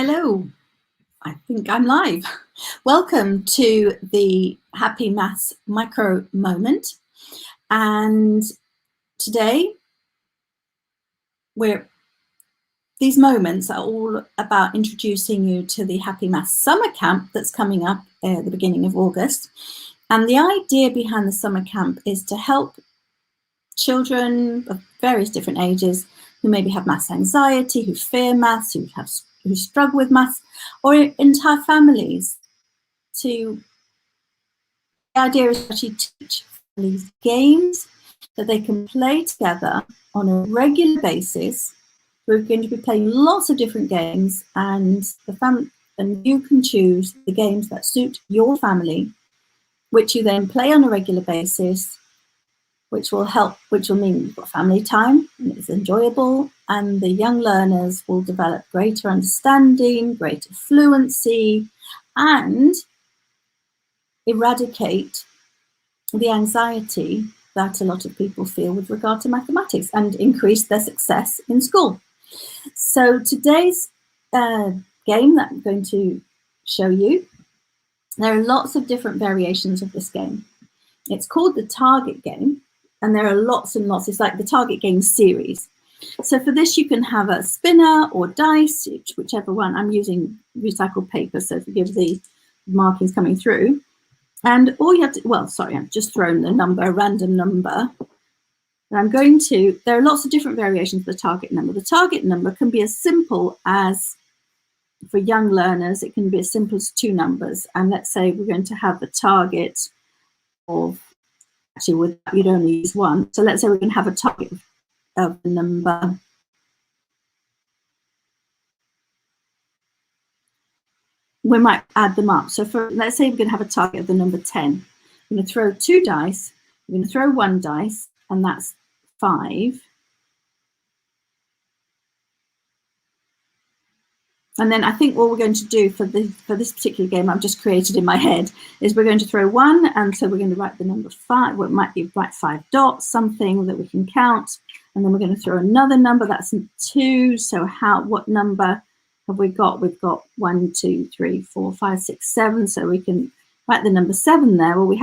Hello, I think I'm live. Welcome to the Happy Maths Micro Moment. And today, these moments are all about introducing you to the Happy Maths Summer Camp that's coming up at the beginning of August. And the idea behind the summer camp is to help children of various different ages who maybe have maths anxiety, who fear maths, who struggle with maths, or entire families the idea is to actually teach these games that they can play together on a regular basis. We're going to be playing lots of different games, and you can choose the games that suit your family, which you then play on a regular basis, which will mean you've got family time and it's enjoyable, and the young learners will develop greater understanding, greater fluency, and eradicate the anxiety that a lot of people feel with regard to mathematics and increase their success in school. So today's game that I'm going to show you, there are lots of different variations of this game. It's called the target game, and there are lots and lots. It's like the target game series. So for this, you can have a spinner or dice, whichever one. I'm using recycled paper, so forgive the markings coming through. And all you have to, well, sorry, I've just thrown the number, a random number. And there are lots of different variations of the target number. The target number can be as simple as, for young learners, it can be as simple as 2 numbers. And let's say we're going to have the target of, actually, you'd only use 1. So let's say we're going to have a target of the number. We might add them up. So let's say we're going to have a target of the number 10. We're going to throw 2 dice. We're going to throw 1 dice, and that's 5. And then I think what we're going to do for this particular game I've just created in my head is we're going to throw 1, and so we're going to write the number 5. Well, it might be write 5 dots, something that we can count, and then we're going to throw another number. That's 2. So what number have we got? We've got 1, 2, 3, 4, 5, 6, 7. So we can write the number 7 there. Well, it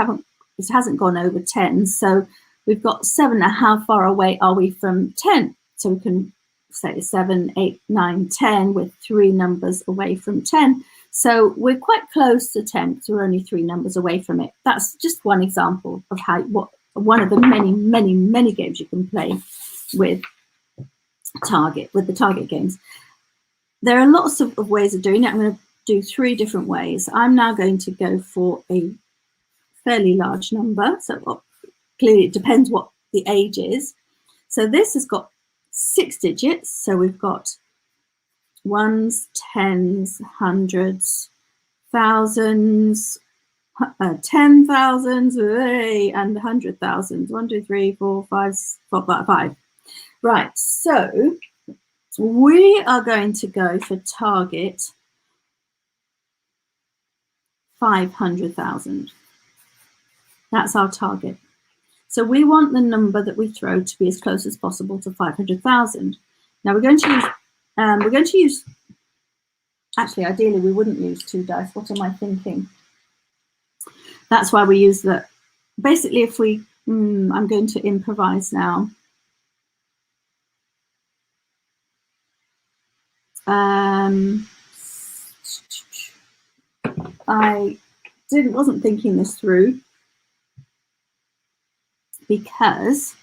hasn't gone over 10. So we've got 7. Now, how far away are we from 10? So we can say 7, 8, 9, 10. We're 3 numbers away from 10. So we're quite close to 10 because we're only 3 numbers away from it. That's just one example of one of the many, many, many games you can play with the target games. There are lots of ways of doing it. I'm going to do 3 different ways. I'm now going to go for a fairly large number. So clearly it depends what the age is. So this has got 6 digits. So we've got ones, tens, hundreds, thousands, 10,000s, and 100,000. 1, 2, 3, 4, 5. Right. So we are going to go for target 500,000. That's our target. So we want the number that we throw to be as close as possible to 500,000. Now we're going to use, actually, ideally we wouldn't use 2 dice. What am I thinking? That's why we use basically if I'm going to improvise now. I wasn't thinking this through because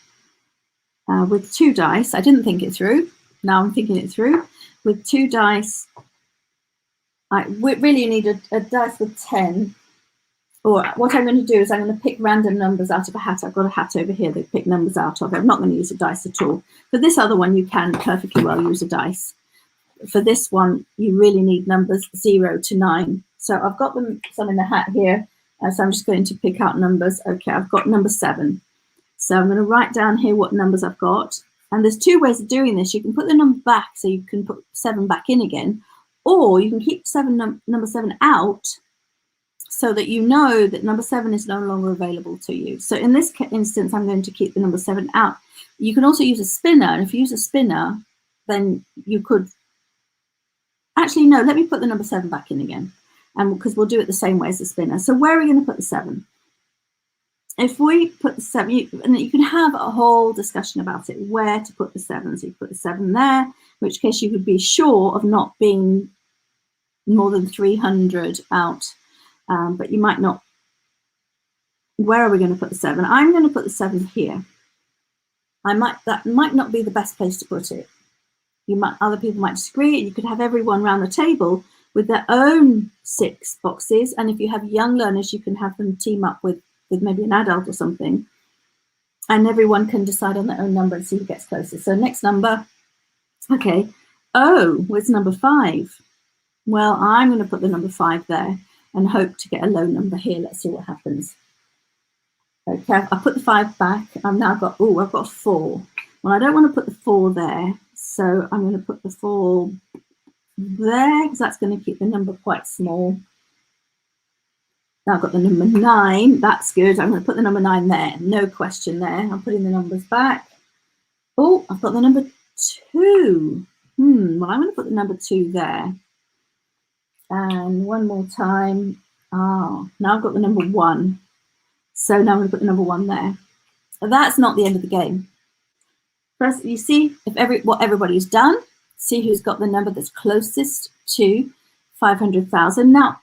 with 2 dice, I didn't think it through. Now I'm thinking it through. With 2 dice, we really need a dice with 10. Or what I'm going to do is I'm going to pick random numbers out of a hat. I've got a hat over here that pick numbers out of. I'm not going to use a dice at all. For this other one, you can perfectly well use a dice. For this one, you really need numbers 0 to 9. So I've got some in the hat here. So I'm just going to pick out numbers. Okay, I've got number 7. So I'm going to write down here what numbers I've got. And there's 2 ways of doing this. You can put the number back, so you can put 7 back in again. Or you can keep number 7 out so that you know that number 7 is no longer available to you. So in this instance, I'm going to keep the number 7 out. You can also use a spinner. And if you use a spinner, then you could Actually, no, let me put the number 7 back in again, and because we'll do it the same way as the spinner. So where are we going to put the 7? If we put the 7, and you can have a whole discussion about it, where to put the 7. So you put the 7 there, in which case you would be sure of not being more than 300 out, but you might not. Where are we going to put the 7? I'm going to put the 7 here. That might not be the best place to put it. Other people might disagree. You could have everyone around the table with their own 6 boxes, and if you have young learners, you can have them team up with maybe an adult or something, and everyone can decide on their own number and see who gets closest. So next number, okay. Oh, where's number 5? Well, I'm going to put the number 5 there and hope to get a low number here. Let's see what happens. Okay, I put the 5 back. I've now got, I've got a 4. Well, I don't want to put the 4 there, so I'm going to put the 4 there because that's going to keep the number quite small. Now I've got the number 9. That's good. I'm going to put the number 9 there. No question there. I'm putting the numbers back. Oh, I've got the number 2. Well, I'm going to put the number 2 there. And one more time. Now I've got the number 1. So now I'm going to put the number 1 there. That's not the end of the game. First, you see what everybody's done. See who's got the number that's closest to 500,000. Now,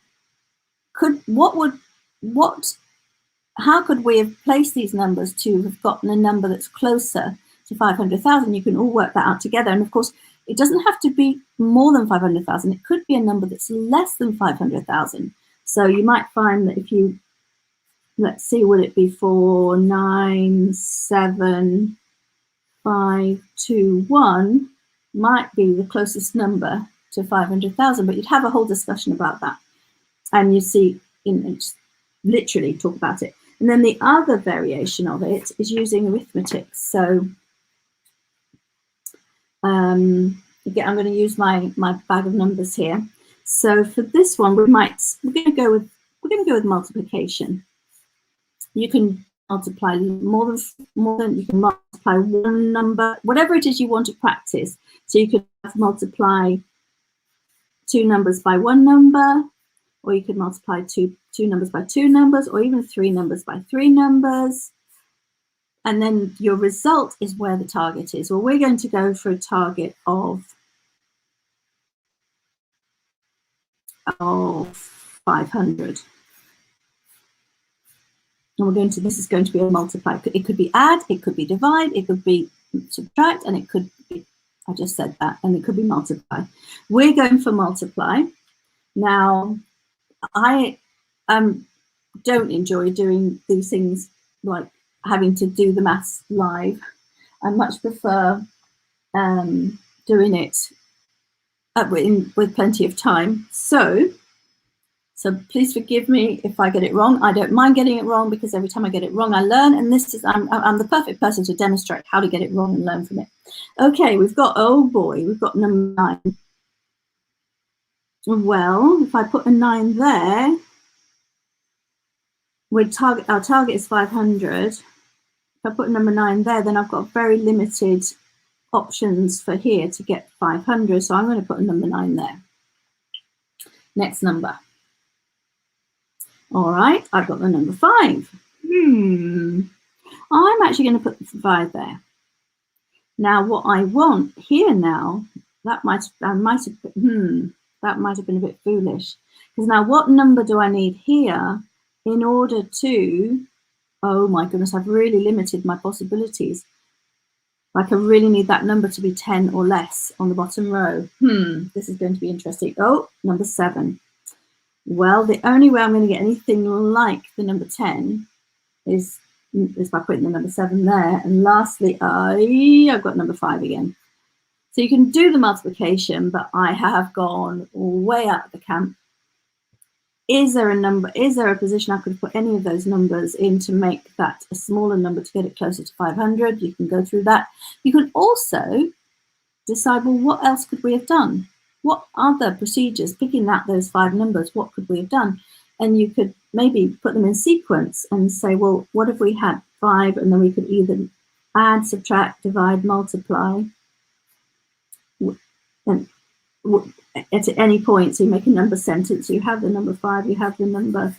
how could we have placed these numbers to have gotten a number that's closer to 500,000? You can all work that out together. And of course, it doesn't have to be more than 500,000. It could be a number that's less than 500,000. So you might find that if you, let's see, would it be 4, 9, 7, 5, 2, 1 might be the closest number to 500,000, but you'd have a whole discussion about that. And you see, just literally talk about it. And then the other variation of it is using arithmetic. So again, I'm going to use my bag of numbers here. So for this one, we're going to go with multiplication. You can multiply more than you can multiply one number, whatever it is you want to practice. So you could multiply 2 numbers by 1 number, or you could multiply two numbers by 2 numbers, or even 3 numbers by 3 numbers. And then your result is where the target is. Well, we're going to go for a target of 500. And this is going to be a multiply. It could be add, it could be divide, it could be subtract, and it could be, I just said that, and it could be multiply. We're going for multiply. Now, I don't enjoy doing these things like having to do the maths live. I much prefer doing it with plenty of time. So please forgive me if I get it wrong. I don't mind getting it wrong because every time I get it wrong, I learn. And I'm the perfect person to demonstrate how to get it wrong and learn from it. Okay, we've got, oh boy, we've got number 9. Well, if I put a 9 there, our target is 500. If I put number 9 there, then I've got very limited options for here to get 500. So I'm going to put a number 9 there. Next number. All right, I've got the number 5. I'm actually going to put the 5 there. Now, what I want here now, that might have been a bit foolish. Because now, what number do I need here in order to? Oh my goodness, I've really limited my possibilities. Like I really need that number to be 10 or less on the bottom row. This is going to be interesting. Oh, number 7. Well, the only way I'm going to get anything like the number 10 is by putting the number 7 there. And lastly, I've got number 5 again. So you can do the multiplication, but I have gone way out of the camp. Is there a position I could put any of those numbers in to make that a smaller number to get it closer to 500? You can go through that. You can also decide, well, what else could we have done? What other procedures, picking out those 5 numbers, what could we have done? And you could maybe put them in sequence and say, well, what if we had 5 and then we could either add, subtract, divide, multiply. And at any point. So you make a number sentence, you have the number 5, you have the number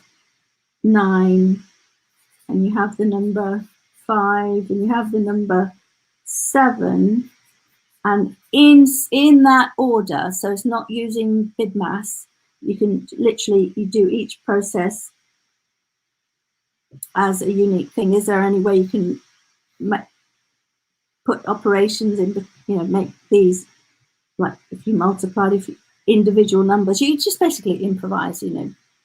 9, and you have the number 5, and you have the number 7, and in that order, so it's not using BIDMAS. You can literally, you do each process as a unique thing. Is there any way you can put operations in, make these, like if you multiplied, if you, individual numbers, you just basically improvise,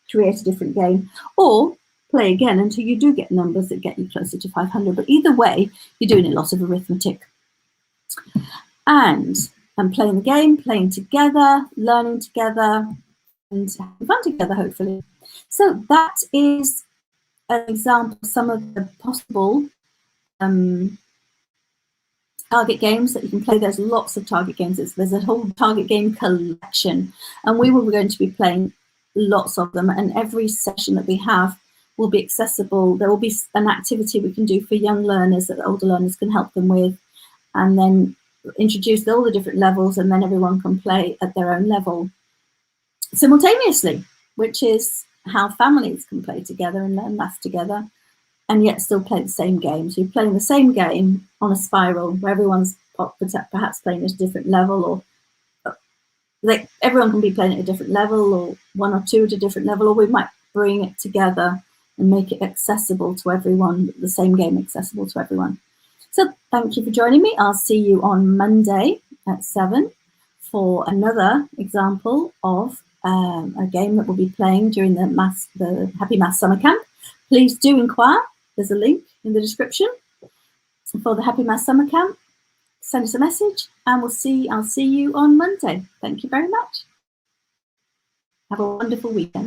create a different game, or play again until you do get numbers that get you closer to 500. But either way, you're doing a lot of arithmetic. And playing the game, playing together, learning together, and having fun together, hopefully. So that is an example of some of the possible target games that you can play. There's lots of target games. There's a whole target game collection, and we were going to be playing lots of them, and every session that we have will be accessible. There will be an activity we can do for young learners that older learners can help them with, and then introduce all the different levels, and then everyone can play at their own level simultaneously, which is how families can play together and learn math together and yet still play the same game. So you're playing the same game on a spiral where everyone's perhaps playing at a different level, or everyone can be playing at a different level, or one or two at a different level, or we might bring it together and make it accessible to everyone, the same game accessible to everyone. So thank you for joining me. I'll see you on Monday at 7 for another example of a game that we'll be playing during the Happy Maths Summer Camp. Please do inquire. There's a link in the description for the Happy Maths Summer Camp. Send us a message, and I'll see you on Monday. Thank you very much. Have a wonderful weekend.